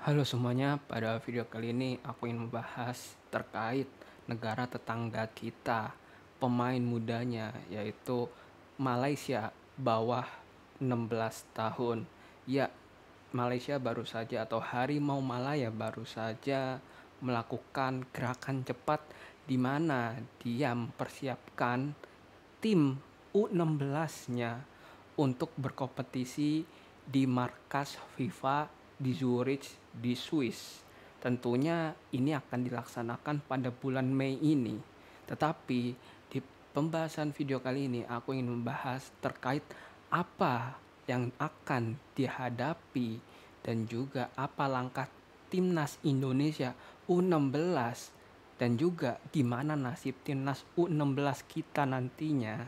Halo semuanya, pada video kali ini aku ingin membahas terkait negara tetangga kita, pemain mudanya yaitu Malaysia bawah 16 tahun. Ya, Malaysia baru saja atau Harimau Malaya baru saja melakukan gerakan cepat di mana dia mempersiapkan tim U16-nya untuk berkompetisi di markas FIFA di Zurich di Swiss. Tentunya ini akan dilaksanakan pada bulan Mei ini. Tetapi di pembahasan video kali ini aku ingin membahas terkait apa yang akan dihadapi dan juga apa langkah timnas Indonesia U16 dan juga gimana nasib timnas U16 kita nantinya.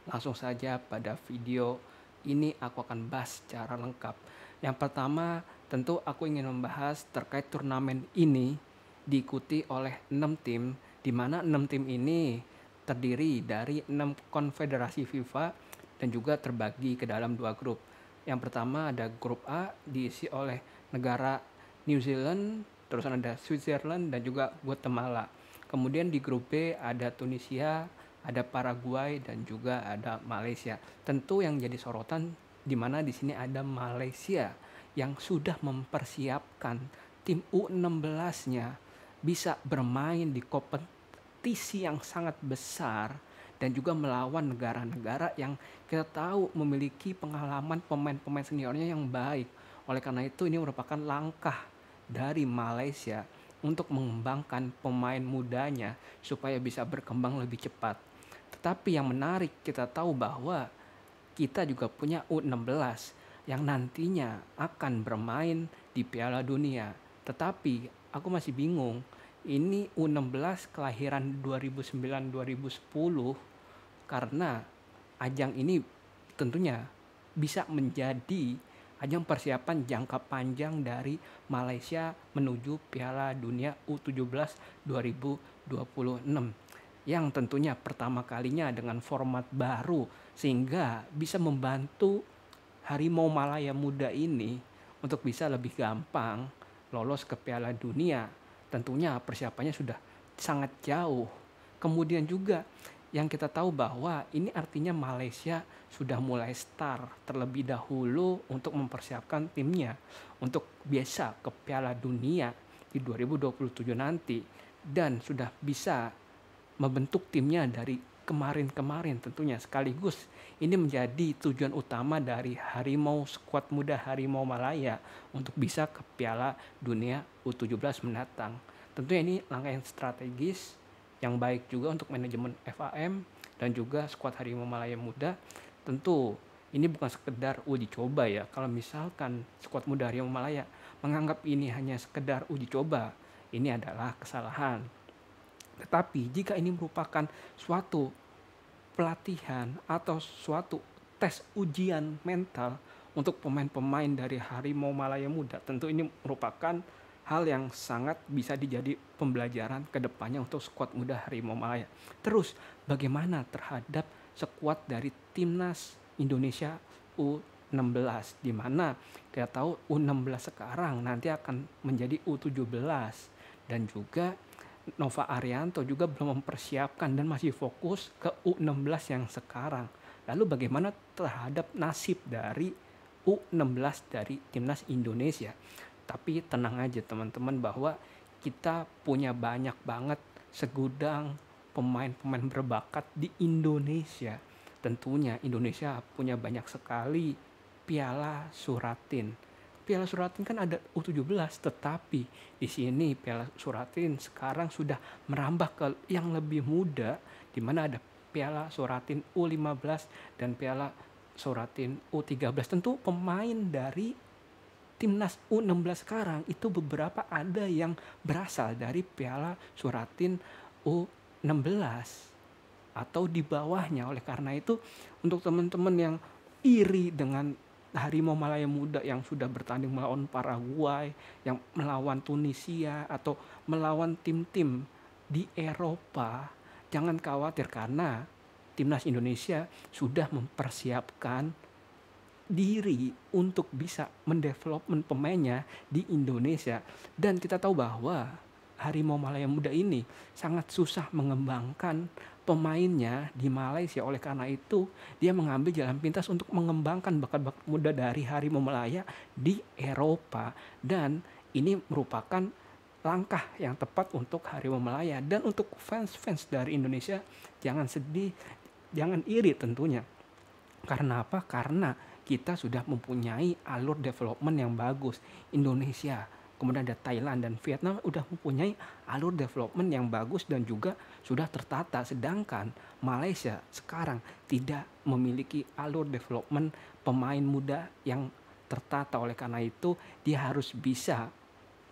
Langsung saja pada video ini aku akan bahas secara lengkap. Yang pertama, tentu aku ingin membahas terkait turnamen ini diikuti oleh 6 tim, di mana 6 tim ini terdiri dari 6 konfederasi FIFA dan juga terbagi ke dalam 2 grup. Yang pertama ada grup A diisi oleh negara New Zealand, terus ada Switzerland dan juga Guatemala. Kemudian di grup B ada Tunisia, ada Paraguay dan juga ada Malaysia. Tentu yang jadi sorotan di mana di sini ada Malaysia yang sudah mempersiapkan tim U16-nya bisa bermain di kompetisi yang sangat besar dan juga melawan negara-negara yang kita tahu memiliki pengalaman pemain-pemain seniornya yang baik. Oleh karena itu ini merupakan langkah dari Malaysia untuk mengembangkan pemain mudanya supaya bisa berkembang lebih cepat. Tetapi yang menarik kita tahu bahwa kita juga punya U16 yang nantinya akan bermain di Piala Dunia. Tetapi aku masih bingung, ini U16 kelahiran 2009-2010 karena ajang ini tentunya bisa menjadi ajang persiapan jangka panjang dari Malaysia menuju Piala Dunia U17 2026 yang tentunya pertama kalinya dengan format baru sehingga bisa membantu Harimau Malaya Muda ini untuk bisa lebih gampang lolos ke Piala Dunia. Tentunya persiapannya sudah sangat jauh. Kemudian juga yang kita tahu bahwa ini artinya Malaysia sudah mulai start terlebih dahulu untuk mempersiapkan timnya untuk biasa ke Piala Dunia di 2027 nanti dan sudah bisa membentuk timnya dari kemarin-kemarin tentunya sekaligus ini menjadi tujuan utama dari Harimau skuad muda Harimau Malaya untuk bisa ke Piala Dunia U17 mendatang. Tentunya ini langkah yang strategis yang baik juga untuk manajemen FAM dan juga skuad Harimau Malaya Muda. Tentu ini bukan sekedar uji coba ya. Kalau misalkan skuad muda Harimau Malaya menganggap ini hanya sekedar uji coba, ini adalah kesalahan. Tetapi jika ini merupakan suatu pelatihan atau suatu tes ujian mental untuk pemain-pemain dari Harimau Malaya Muda, tentu ini merupakan hal yang sangat bisa dijadi pembelajaran ke depannya untuk skuad muda Harimau Malaya. Terus bagaimana terhadap skuad dari timnas Indonesia U16 di mana kita tahu U16 sekarang nanti akan menjadi U17 dan juga Nova Arianto juga belum mempersiapkan dan masih fokus ke U16 yang sekarang. Lalu bagaimana terhadap nasib dari U16 dari timnas Indonesia? Tapi tenang aja teman-teman bahwa kita punya banyak banget segudang pemain-pemain berbakat di Indonesia. Tentunya Indonesia punya banyak sekali piala Suratin. Piala Suratin kan ada U17, tetapi di sini Piala Suratin sekarang sudah merambah ke yang lebih muda di mana ada Piala Suratin U15 dan Piala Suratin U13. Tentu pemain dari timnas U16 sekarang itu beberapa ada yang berasal dari Piala Suratin U16 atau di bawahnya. Oleh karena itu untuk teman-teman yang iri dengan Harimau Malaya Muda yang sudah bertanding melawan Paraguay, yang melawan Tunisia atau melawan tim-tim di Eropa, jangan khawatir karena timnas Indonesia sudah mempersiapkan diri untuk bisa mendevelopment pemainnya di Indonesia. Dan kita tahu bahwa Harimau Malaya Muda ini sangat susah mengembangkan pemainnya di Malaysia. Oleh karena itu, dia mengambil jalan pintas untuk mengembangkan bakat-bakat muda dari Harimau Malaya di Eropa. Dan ini merupakan langkah yang tepat untuk Harimau Malaya. Dan untuk fans-fans dari Indonesia, jangan sedih, jangan iri tentunya. Karena apa? Karena kita sudah mempunyai alur development yang bagus. Indonesia, kemudian ada Thailand dan Vietnam udah mempunyai alur development yang bagus dan juga sudah tertata. Sedangkan Malaysia sekarang tidak memiliki alur development pemain muda yang tertata. Oleh karena itu, dia harus bisa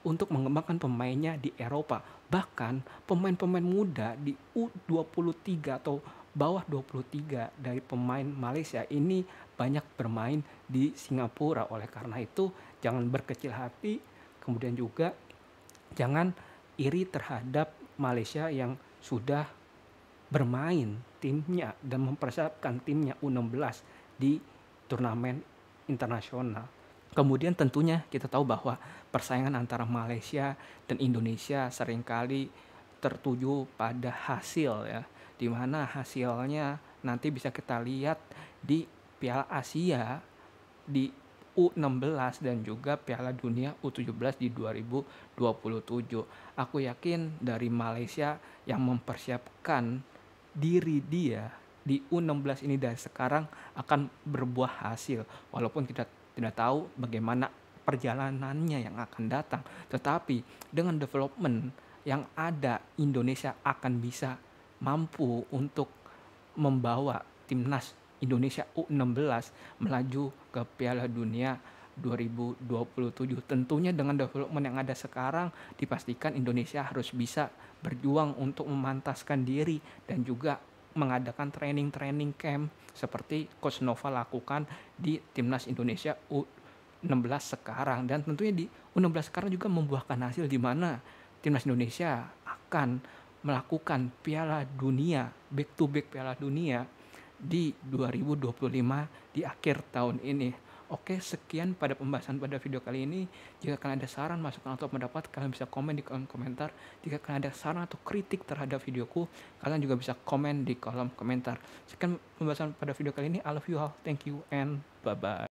untuk mengembangkan pemainnya di Eropa. Bahkan pemain-pemain muda di U23 atau bawah 23 dari pemain Malaysia ini banyak bermain di Singapura. Oleh karena itu, jangan berkecil hati, kemudian juga jangan iri terhadap Malaysia yang sudah bermain timnya dan mempersiapkan timnya U16 di turnamen internasional. Kemudian tentunya kita tahu bahwa persaingan antara Malaysia dan Indonesia seringkali tertuju pada hasil ya, di mana hasilnya nanti bisa kita lihat di Piala Asia di U16 dan juga Piala Dunia U17 di 2027. Aku yakin dari Malaysia yang mempersiapkan diri dia di U16 ini dari sekarang akan berbuah hasil. Walaupun kita tidak tahu bagaimana perjalanannya yang akan datang. Tetapi dengan development yang ada, Indonesia akan bisa mampu untuk membawa timnas Indonesia U16 melaju ke Piala Dunia 2027. Tentunya dengan development yang ada sekarang, dipastikan Indonesia harus bisa berjuang untuk memantaskan diri dan juga mengadakan training camp seperti Coach Nova lakukan di timnas Indonesia U16 sekarang. Dan tentunya di U16 sekarang juga membuahkan hasil, di mana timnas Indonesia akan melakukan Piala Dunia, back to back Piala Dunia di 2025 di akhir tahun ini. Oke, sekian pada pembahasan pada video kali ini. Jika kalian ada saran, masukan atau pendapat, kalian bisa komen di kolom komentar. Jika kalian ada saran atau kritik terhadap videoku, kalian juga bisa komen di kolom komentar. Sekian pembahasan pada video kali ini. I love you all. Thank you and bye-bye.